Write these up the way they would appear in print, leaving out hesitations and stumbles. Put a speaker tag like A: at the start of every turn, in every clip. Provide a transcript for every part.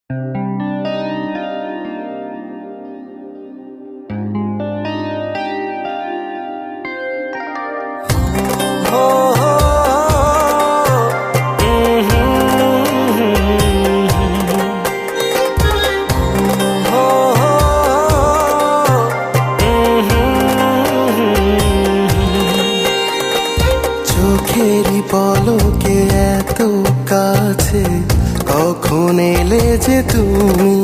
A: চোখেরই পলকে এত কাছে কখন এলে যে তুমি?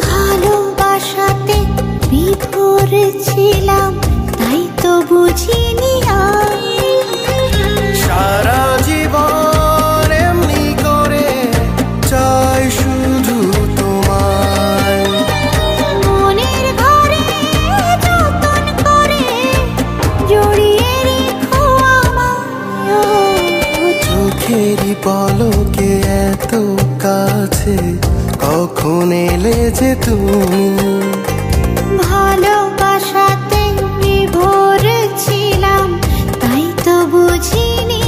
B: ভালোবাসাতে বিভোর ছিলাম, তাই তো বুঝিনি
A: সারা জীবন এমনি করে চাই শুধু তোমায়।
B: মনের ঘরে যতন করে জড়িয়ে রেখো আমায়।
A: চোখেরই পলকে এত কাছে কখন এলে যে তুমি?
B: ভালোবাসাতে বিভোর ছিলাম, তাই তো বুঝিনি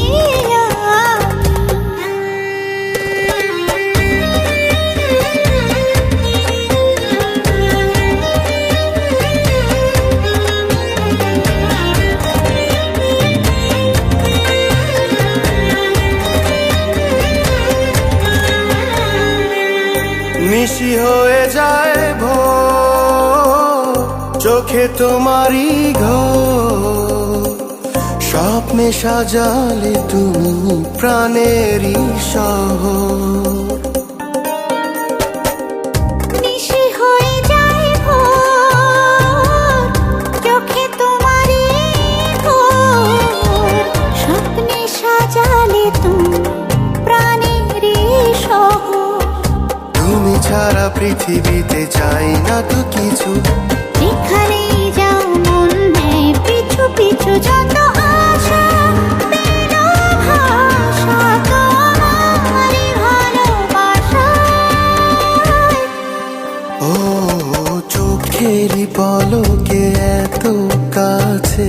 A: নিশি হয়ে যায় ভোর, চোখে তোমারই ঘোর, স্বপ্নে সাজালে তুমি প্রাণেরই শহর।
B: নিশি হয়ে যায় ভোর, চোখে তোমারই ঘোর, স্বপ্নে সাজালে তুমি প্রাণেরই শহর।
A: তুমি ছাড়া পৃথিবীতে চাই না তো কিছু,
B: যেখানেই যাও মন নেয় পিছু পিছু। যত আশা পেল ভাষা তোমারই ভালোবাসায়।
A: ও চোখেরই পলকে এত কাছে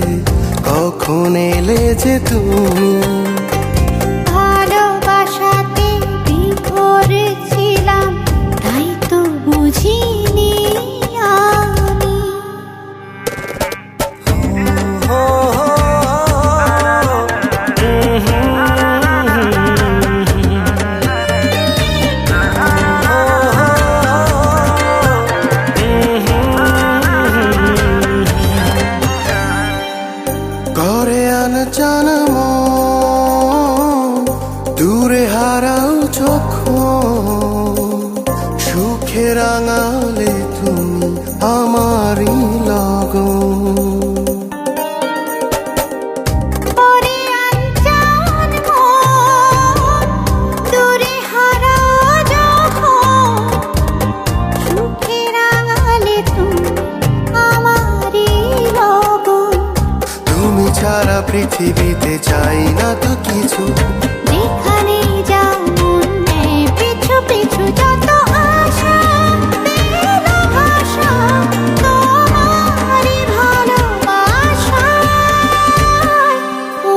A: কখন এলে যে তুমি?
B: ভালোবাসাতে বিভোর ছিলাম, তাই তো বুঝিনি আমি।
A: ঘরে আনচান মন, দূরে হারাও যখন, সুখে রাঙালে তুমি আমারই লগন।
B: পরে আনজান মন, দূরে হারাও যখন, সুখে রাঙালে তুমি আমারই লগন।
A: তুমি ছাড়া পৃথিবীতে চাই না তো কিছু,
B: যেখানেই যাও মন নেয় পিছু পিছু। যত আশা পেল ভাষা তোমারই ভালোবাসায়। ও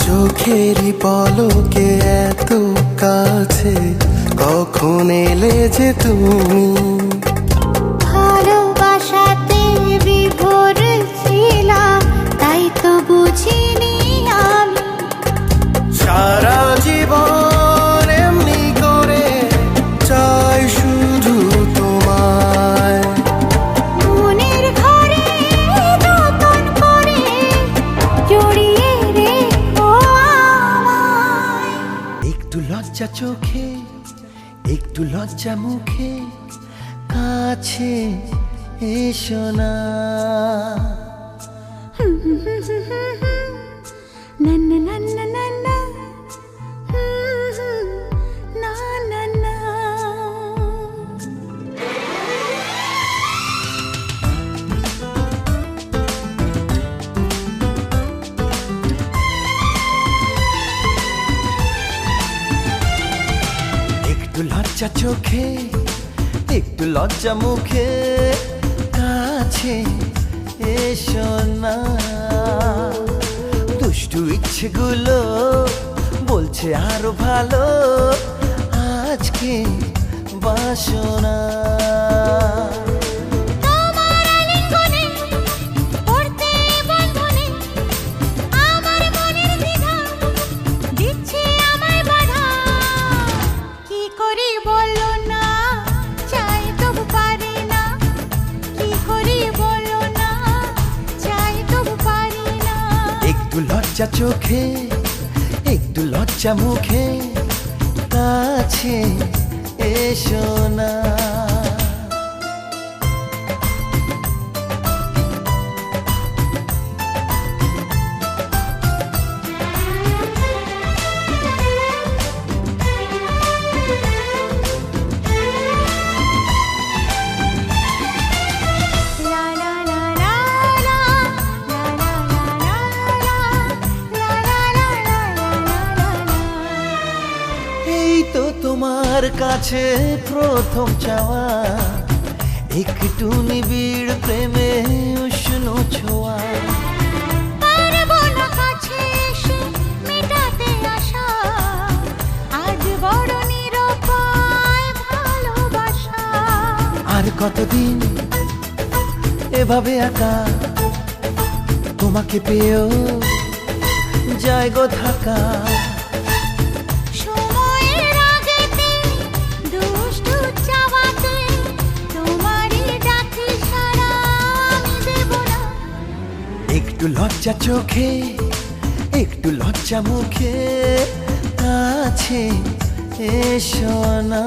A: চোখেরই পলকে এত কাছে কখন এলে যে তুমি?
B: ভালোবাসাতে বিভোর ছিলাম, তাই তো বুঝিনি আমি।
A: সারা জীবন এমনি করে চাই শুধু তোমায়।
B: মনের ঘরে যতন করে জড়িয়ে রেখো আমায়।
A: একটু লজ্জা চোখে, একটু লজ্জা মুখে, কাছে এসো না।
B: না না না না না না, না না না।
A: একটু লজ্জা চোখে, একটু লজ্জা মুখে, কাছে এসো না। দুষ্টু ইচ্ছেগুলো বলছে আরো ভালো, আজ আজকে বাসনা।
B: তোমার আলিঙ্গনে পড়তে বন্ধনে আমার মনের দ্বিধা দিচ্ছে আমায় বাধা। কি করি বলো না, চাই তবু পারি না। কি করি বলো না, চাই তবু পারি না।
A: একটু লজ্জা চোখে, একটু লজ্জা মুখে, কাছে এসো না।
B: লা লা লা লা লা, লা লা লা লা লা, লা লা লা লা লা লা।
A: এই তো তোমার কাছে প্রথম চাওয়া, একটু নিবিড় প্রেমে উষ্ণ ছোঁয়া।
B: পারবো না কাছে এসে মেটাতে আশা, আজ বড় নিরুপায় ভালোবাসা।
A: আর কতদিন এভাবে একা তোমাকে পেয়েও যায় গো থাকা।
B: সময়ের আগেতে দুষ্টু চাওয়াতে তোমারই ডাকি সারা আমি দেব না।
A: একটু লজ্জা চোখে, একটু লজ্জা মুখে, কাছে এসো না।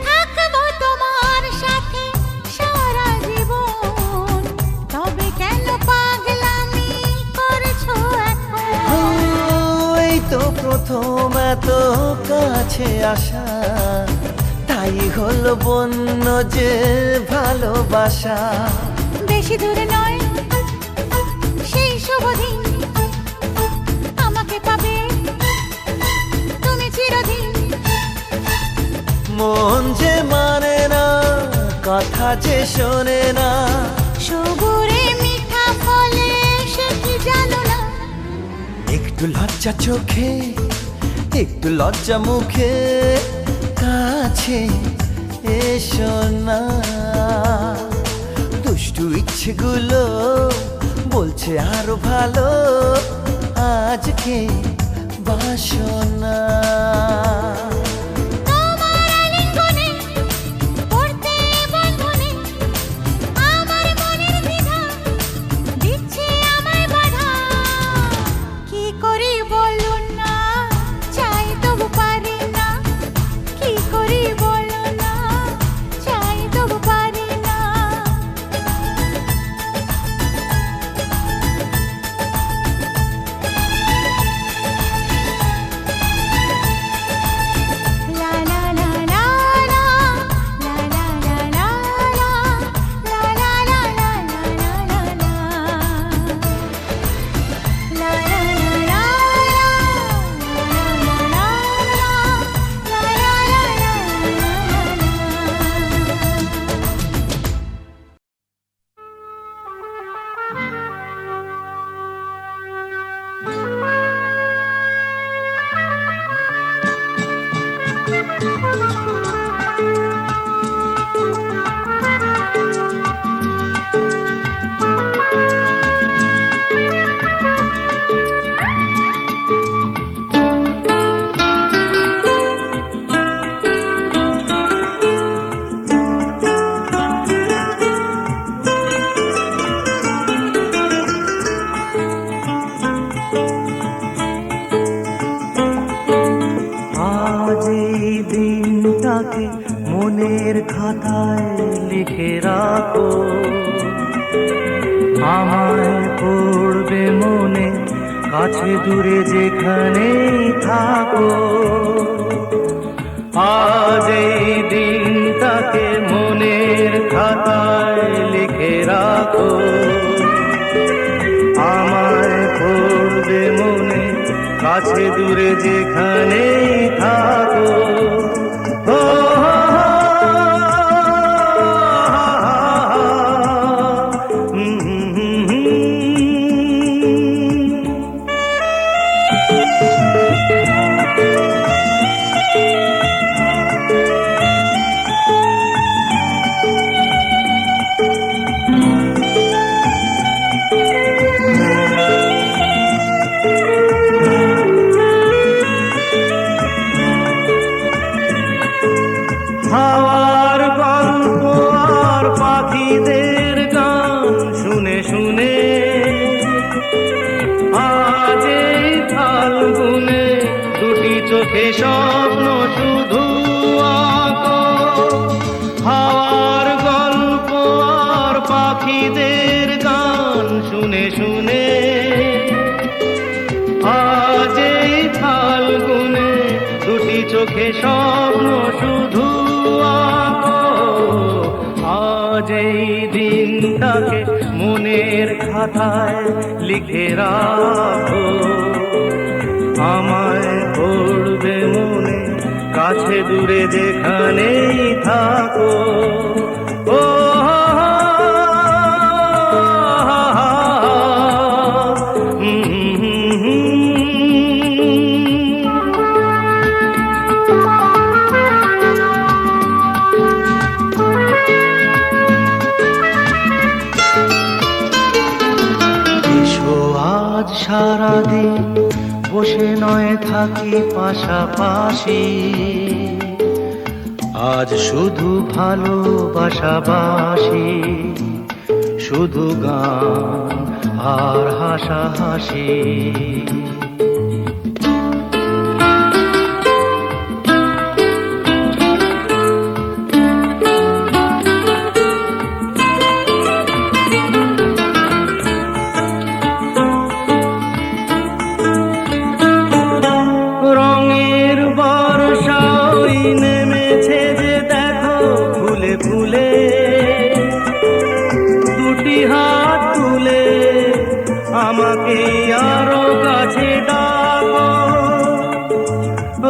B: থাকবো তোমার সাথে সারা জীবন, তবে কেন পাগলামি করছো এখন?
A: ও, এই তো প্রথম এত কাছে আসা, তাই হলো বন্য যে ভালোবাসা।
B: বেশি দূরে নয় সেই শুভ দিন, আমাকে পাবে তুমি চিরদিন।
A: মন যে মানে না, কথা যে শোনে না।
B: সবুরে মিঠা ফলে সে কি জানো না।
A: একটু লজ্জা চোখে, একটু লজ্জা মুখে, কাছে এসো না। দুষ্টু ইচ্ছেগুলো বলছে আরো ভালো, আজকে বাসনা।
B: তোমার আলিঙ্গনে পড়তে বন্ধনে আমার মনের দ্বিধা দিচ্ছে আমায় বাধা। কি করি বলো না, চাই তবু পারি না। কি করি বলো না, চাই তবু পারি না। লা লা লা লা লা, লা লা লা লা লা, লা লা লা লা লা লা লা। লা লা লা লা লা, লা লা লা লা লা, লা লা লা
C: দিনটাকে মনের খাতায় লিখে রাখো, আমায় পড়বে মনে, কাছে দূরে যেখানেই থাকো। আজ এই দিনটাকে দিনটাকে মনের খাতায় লিখে রাখো, আমায় পড়বে মনে, কাছে দূরে যেখানেই থাকো। ও হাওয়ার গল্প আর পাখিদের গান শুনে শুনে আজ এই ফাল্গুনে দুটি চোখে স্বপ্ন শুধু আঁকো। হাওয়ার গল্প আর পাখিদের গান শুনে শুনে আজ এই ফাল্গুনে দুটি চোখে স্বপ্ন শুধু আঁকো। আজ এই দিনটাকে মনের খাতায় লিখে রাখো, আমায় পড়বে মনে, কাছে দূরে যেখানেই থাকো। ও আজ সারাদিন বসে নয় থাকি পাশাপাশি, আজ শুধু ভালোবাসাবাসি, শুধু গান আর হাসাহাসি। রঙের বর্ষা ওই নেমেছে যে দেখো ফুলে ফুলে, দুটি হাত তুলে আমাকে আরো কাছে ডাকো।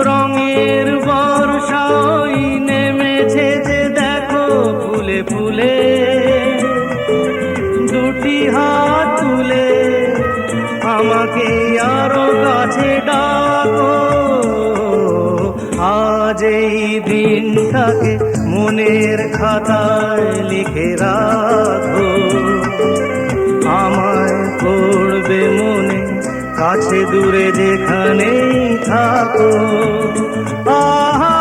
C: রঙের বর্ষা ওই নেমেছে যে দেখো ফুলে ফুলে, দুটি হাত তুলে আমাকে আরো কাছে ডাকো। আজ এই দিনটাকে মনের খাতায় লিখে রাখো, আমায় পড়বে মনে, কাছে দূরে যেখানেই থাকো। আহা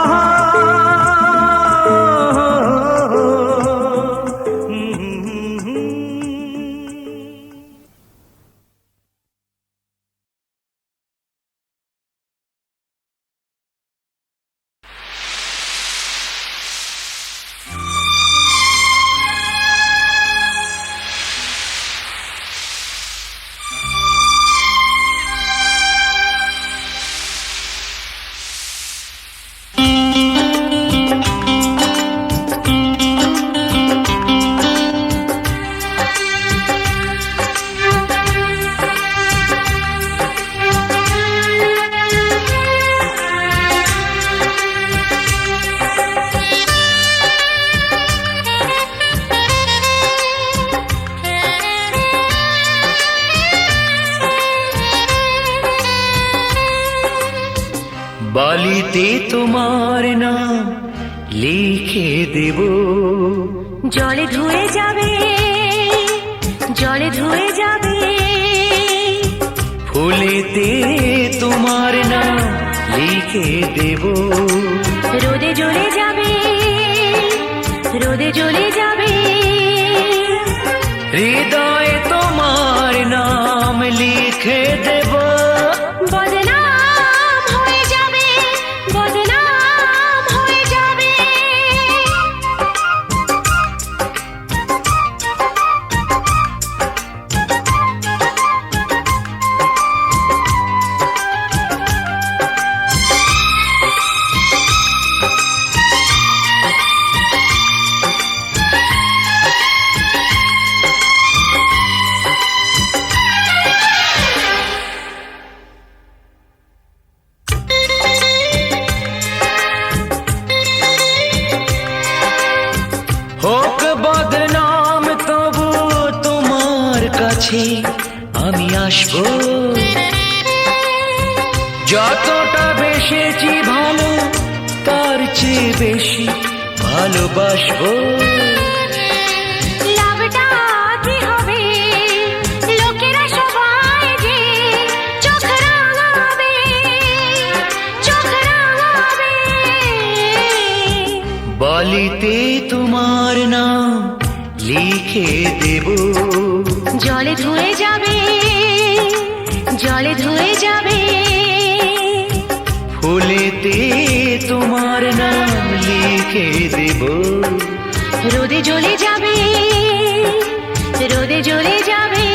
C: বালিতে তোমার নাম লিখে দেব,
B: জলে ধুয়ে যাবে, জলে ধুয়ে যাবে,
C: ফুলেতে তোমার নাম লিখে দেব,
B: রোদে জ্বলে যাবে, রোদে জ্বলে যাবে,
C: হৃদয়ে তোমার নাম লিখে দেব।
B: বদনাম হয়ে যাবে, বদনাম হয়ে যাবে।
C: কাছে আমি আসবো, যতটা বেসেছি ভালো তার চেয়ে বেশি ভালোবাসবো।
B: লাভটা কি হবে লোকেরা সবাই যে চোখ রাঙাবে, চোখ রাঙাবে।
C: বালিতে তোমার নাম লিখে দেব,
B: জলে ধুয়ে যাবে, জলে ধুয়ে যাবে।
C: ফুলেতে তোমার নাম লিখে দেব,
B: রোদে জ্বলে যাবে, রোদে জ্বলে যাবে।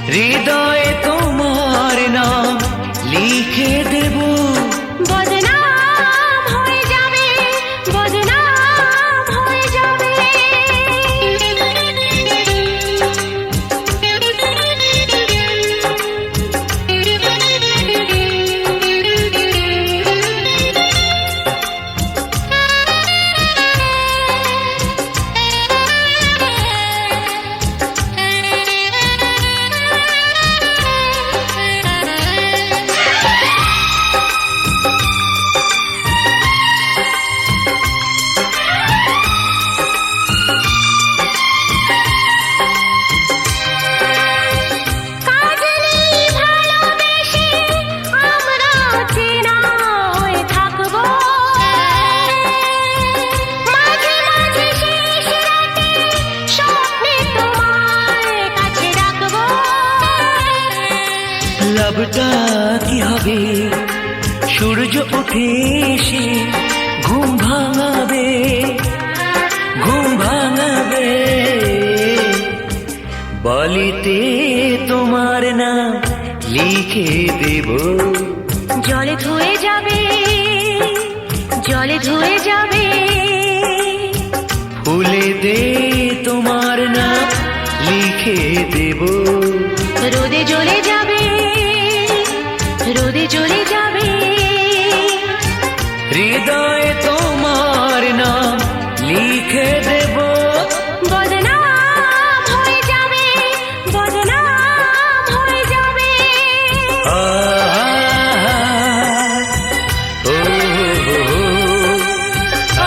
C: হৃদয়ে তোমার নাম লিখে দেব,
B: বদনাম হয়ে যাবে, বদনাম হয়ে যাবে।
C: লাভটা কি হবে সূর্য উঠে এসে ঘুম ভাঙাবে, ঘুম ভাঙাবে। বালিতে তোমার নাম লিখে দেব,
B: জলে ধুয়ে যাবে, জলে ধুয়ে যাবে।
C: ফুলেতে তোমার নাম লিখে দেব,
B: রোদে জ্বলে যাবে, রোদে জ্বলে যাবে।
C: হৃদয়ে তোমার নাম লিখে দেব,
B: বদনাম হয়ে যাবে, বদনাম হয়ে যাবে।
C: আ, ও, ও, ও,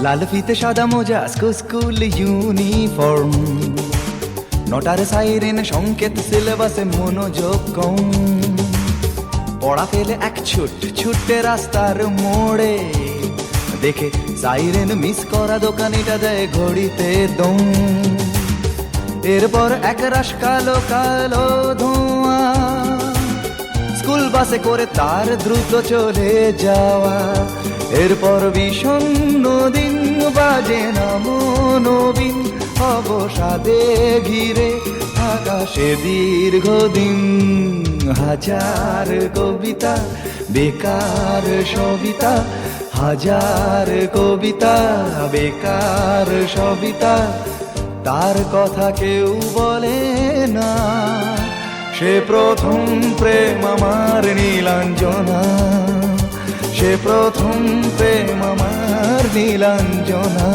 D: লাল ফিতে সাদা মোজা স্কুল ইউনিফর্ম, নটার সাইরেন সংকেত সিলেবাসে মনোযোগ কম। পড়া ফেলে এক ছুটে রাস্তার মোড়ে, দেখে সাইরেন মিস করা দোকানিটা দেয় ঘড়িতে দম। এরপর এক রাশ কালো কালো ধোঁয়া, স্কুল বাসে করে তার দ্রুত চলে যাওয়া। এরপর বিষণ্ণ দিন বাজে না মনোবিন, অবসাদে ঘিরে আকাশে দীর্ঘদিন। হাজার কবিতা বেকার সবিতা, হাজার কবিতা বেকার সবিতা, তার কথা কেউ বলে না। সে প্রথম প্রেম আমার নীলাঞ্জনা, সে প্রথম প্রেম আমার নীলাঞ্জনা।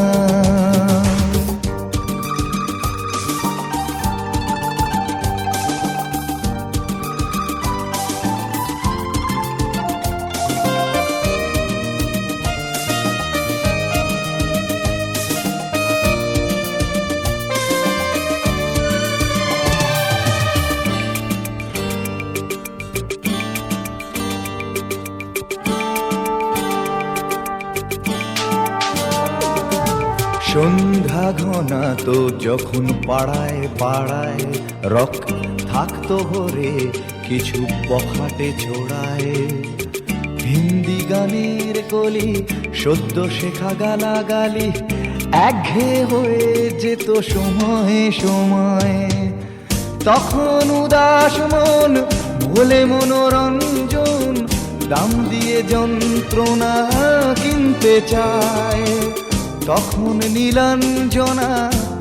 D: সন্ধ্যা ঘনা তো যখন পাড়ায় পাড়ায় রক থাকতো ভরে কিছু বখাটে ছোড়ায়। হিন্দি গানের কলি সদ্য শেখা গালাগালি একঘেয়ে হয়ে যেত সময়ে সময়ে। তখন উদাস মন ভোলে মনোরঞ্জন, দাম দিয়ে যন্ত্রণা কিনতে চায়। তখন নীলাঞ্জনা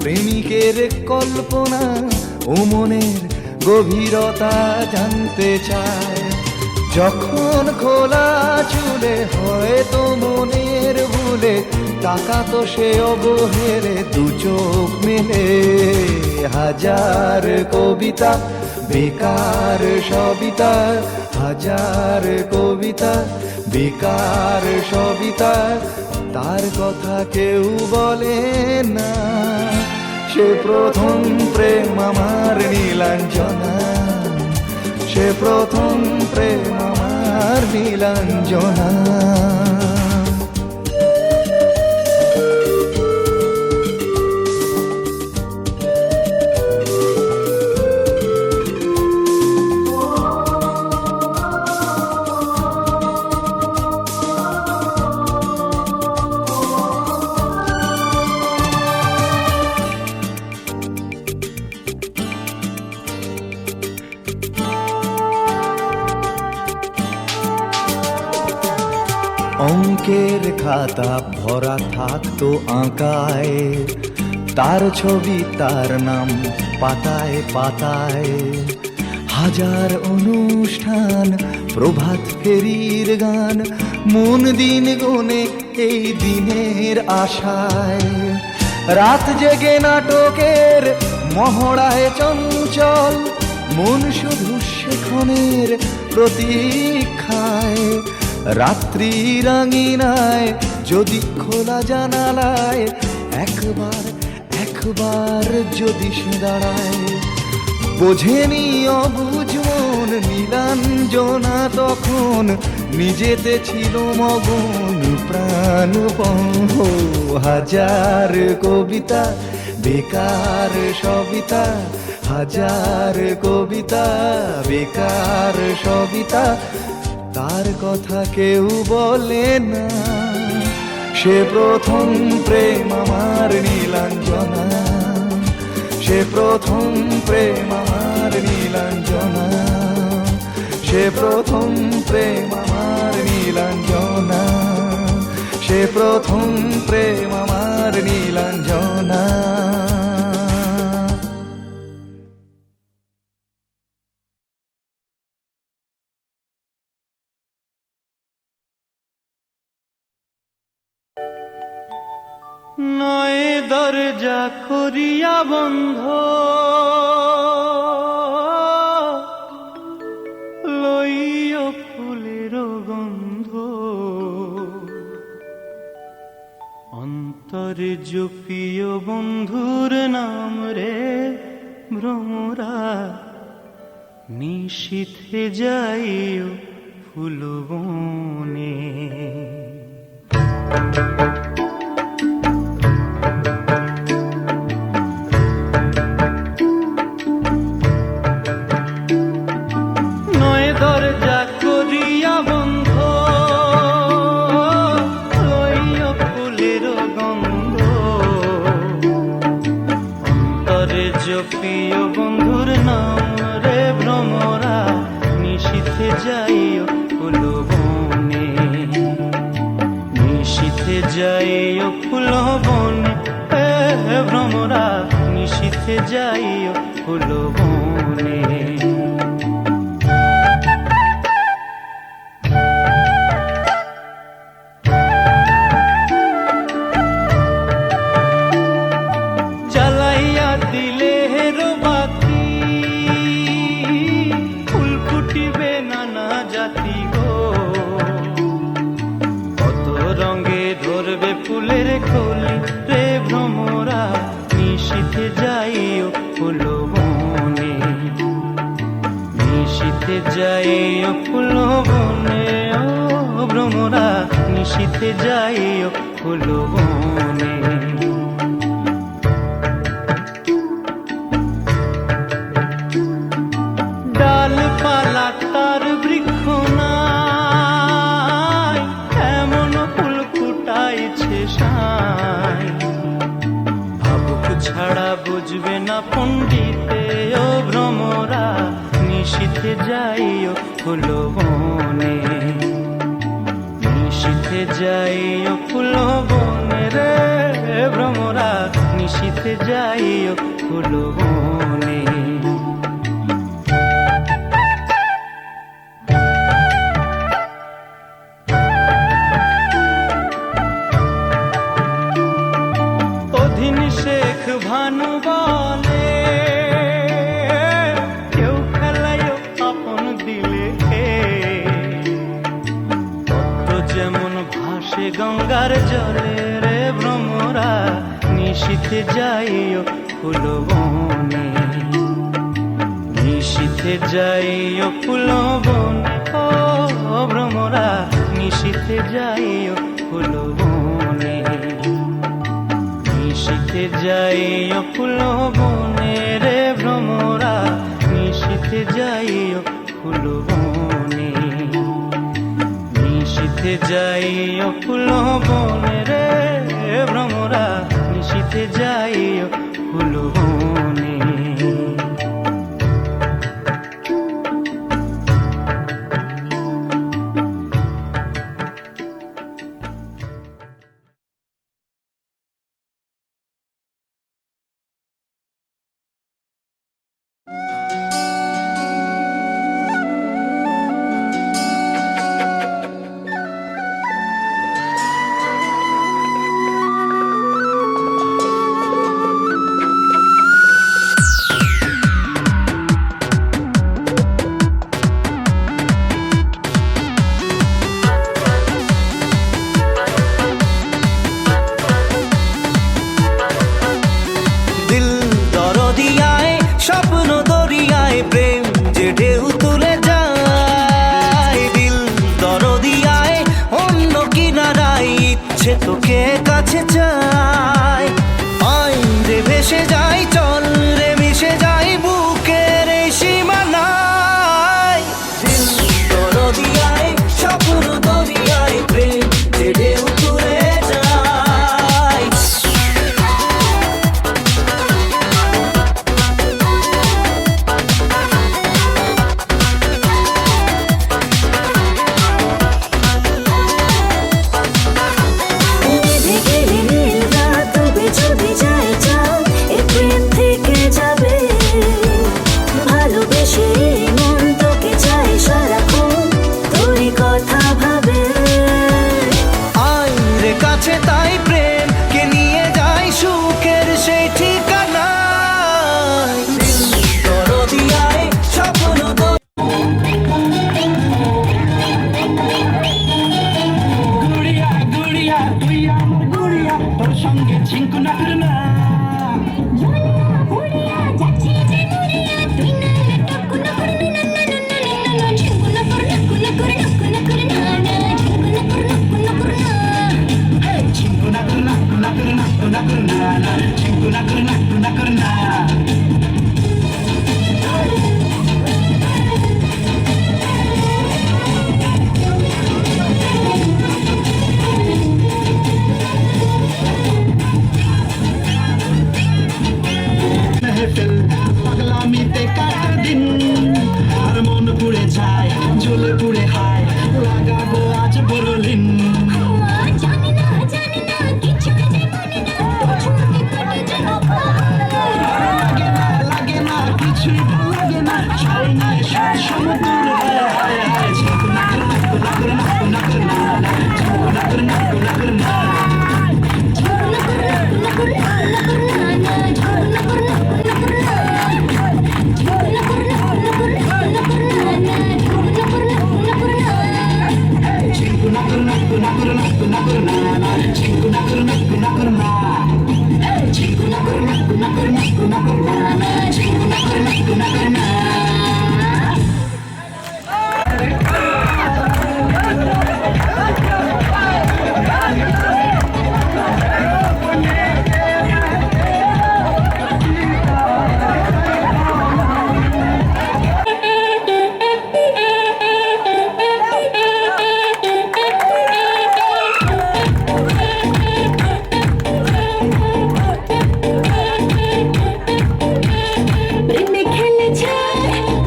D: প্রেমিকের কল্পনা ও মনের গভীরতা জানতে চায়। যখন খোলা চুলে হয়তো মনের ভুলে তাকাতো সে অবহেলে দু চোখ মেলে। হাজার কবিতা বেকার সবিতা, হাজার কবিতা বেকার সবিতা, তার কথা কেউ বলে না। সে প্রথম প্রেম আমার নীলাঞ্জনা, সে প্রথম প্রেম আমার নীলাঞ্জনা। অঙ্কের খাতা ভরা থাকতো আঁকায়, তার ছবি তার নাম পাতায় পাতায়। হাজার অনুষ্ঠান প্রভাত ফেরির গান, মন দিন গুনে এই দিনের আশায়। রাত জেগে নাটকের মহড়ায় চঞ্চল, মন শুধু সেক্ষণের প্রতীক্ষায়। রাত্রি রাঙিনায় যদি খোলা জানালায় একবার একবার যদি সে দাঁড়ায়। বোঝেনি অবুঝ মন নীলাঞ্জনা তখন, নিজেতে ছিল মগন প্রাণপণ। হাজার কবিতা বেকার সবিতা, হাজার কবিতা বেকার সবিতা, তার কথা কেউ বলে না। সে প্রথম প্রেম আমার নীলাঞ্জনা, সে প্রথম প্রেম আমার নীলাঞ্জনা, সে প্রথম প্রেম আমার নীলাঞ্জনা, সে প্রথম প্রেম আমার নীলাঞ্জনা।
E: নয় দরজা করিয়া বন্ধ, লইও ফুলের গন্ধ। অন্ত প্রিয় বন্ধুর নাম রে ভ্রমরা, নিশীথে যাইও ফুলবনে। নয় দরজা করিয়া বন্ধ, লইও ফুলের গন্ধ, অন্তরে জপিও বন্ধুর নাম রে ভ্রমরা, নিশীথে যাইও ফুলবনে। নিশীথে যাইও ফুলবনে, ভ্রমরা নিশীথে যাইও ফুলবনে। জ্বালাইয়া দিলে বাতি, ফুল ফুটিবে নানা জাতি গো, কত রঙে ধরবে ফুলের কলি রে ভ্রমরা, নিশীথে যাইও ফুলবনে। নিশীথে যাইও ফুলবনে, ও ভ্রমরা নিশীথে যাইও ফুলবনে। ডালপালা তার বৃক্ষ নাই, এমন ফুল ফুটাইছে সাই, ভাবুক ছাড়া বুঝবে না পণ্ডিতে, ও ভ্রমরা নিশীথে যাইও ফুলবনে। নিশীথে যাইও ফুলবনে রে ভ্রমরা, নিশীথে যাইও ফুলবনে। অধীন শেখ ভানু বলে, কেউ খেলায়ও আপন দিলে, তত্ত্ব যেমন ভাসে গঙ্গার জলে রে ভ্রমরা, নিশীথে যাইও ফুলবনে। নিশীথে যাইও ফুলবনে, ও ভ্রমরা নিশীথে যাইও ফুলবনে। নিশীথে যাইও ফুলবনে রে ভ্রমরা, নিশীথে যাইও ফুলবনে। নিশীথে যাইও ফুলবনে রে ভ্রমরা, নিশীথে যাইও ফুলবনে।
B: প্রেমে খেলেছে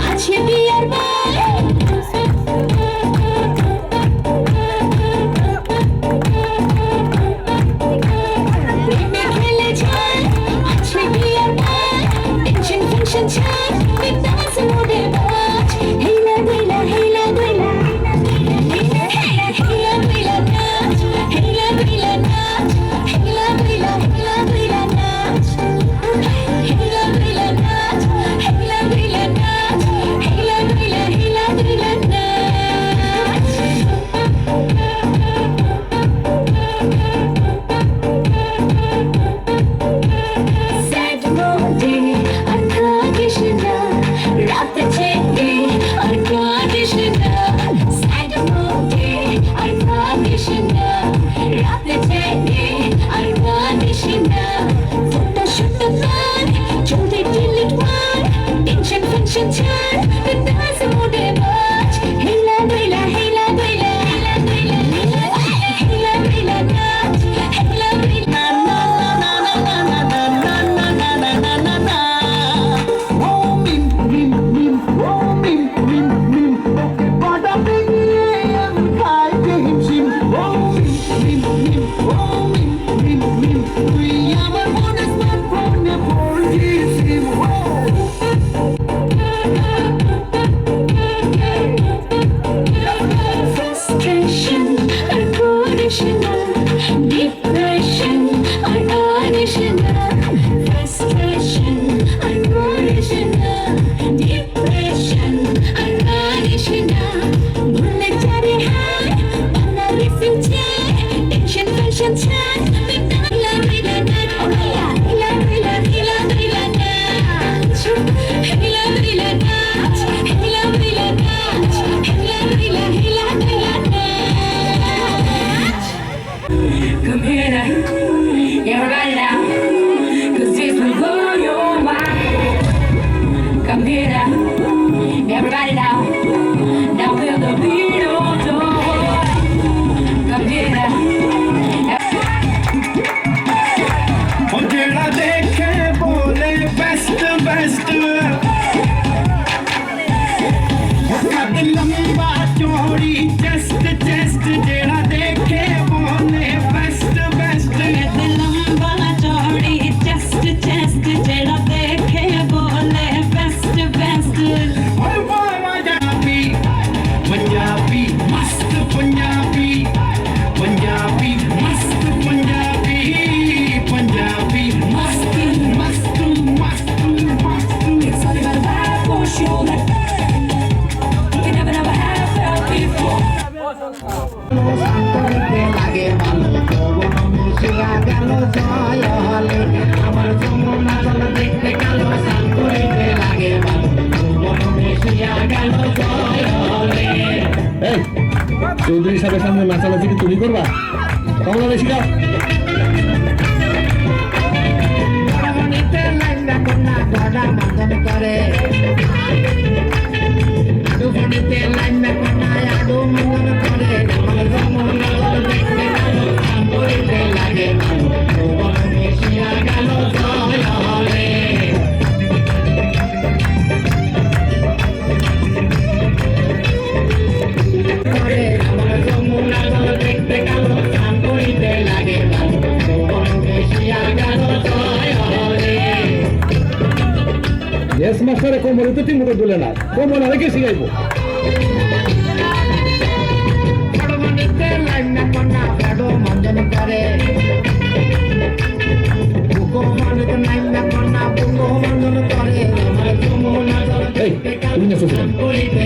B: আছে বিয়ার প্রেমে খেলেছে আছে বিয়ার টেনশন ফেনশন ছাড় বিন্দাস মোডে বাজ হেলা দুইলা হেলা দুইলা হেলা দুইলা নাচ হেলা দুইলা নাচ হেলা দুইলা নাচ হেলা দুইলা নাচ হেলা দুইলা নাচ হেলা দুইলা নাচ Sad moody আর থাকিস না রাতে জেগে আর কাঁদিস না Sad moody আর থাকিস না রাতে জেগে আর কাঁদিস না ফটো শুট কর জলদি ডিলিট মার টেনশন ফেনশন ছাড় বিন্দাস মোডে বাজ হেলা দুইলা হেলা দুইলা হেলা দুইলা হেলা দুইলা নাচ হেলা দুইলা Frustration আর করিস না Depression আর আনিস না Frustration আর করিস না Depression আর আনিস না ভুলে যারে হার বানা রিফিউজি টেনশন ফেনশন ছাড় বিনা বিনা নাচ হিলা হিলা হিলা হিলা নাচ হিলা হিলা নাচ হিলা হিলা নাচ হিলা হিলা হিলা হিলা নাচ Come here now, yeah, right now, 'cause this will blow your mind. Come here now, everybody now, now feel the beat of the heart. Come here now.
F: ਉਹ ਜਿਹੜਾ ਦੇਖੇ ਬੋਲੇ ਬੈਸਟ ਬੈਸਟ ਉਹ ਕੱਦ ਲੰਬਾ ਚੌੜੀ ਚੈਸਟ ਚੈਸਟ ਜਿਹੜਾ ਦੇਖੇ ਬੋਲੇ ਬੈਸਟ ਬੈਸਟ ਕੱਦ ਲੰਬਾ ਚੌੜੀ ਚੈਸਟ ਚੈਸਟ ਜਿਹੜਾ ਦੇਖੇ ਬੋਲੇ ਬੈਸਟ ਬੈਸਟ ਓਏ ਵਾਹ ਪੰਜਾਬੀ ਪੰਜਾਬੀ ਮਸਤ ਪੰਜਾਬੀ ਪੰਜਾਬੀ ਮਸਤ ਪੰਜਾਬੀ ਪੰਜਾਬੀ ਮਸਤ ਮਸਤ ਮਸਤ ਮਸਤ
B: It's all about a vibe for sure. You never have felt before.
G: Chowdhury সাহেবের সামনে নাচানাচি কি তুমি করবা? কমলা বেশি গাও। ড্যান্স মাস্টারে কোমরে তো ঠিক মতো দুলে না, কোমর আরেকে শিখাইবো।
F: ফড়মনিতে লাইন না কন্যা ফেডো মঞ্জন করে বুকো মানিতে লাইন না কন্যা বুকো মঞ্জন করে আমার যমুনা
G: এই, তুমি না শুধু
F: করিতে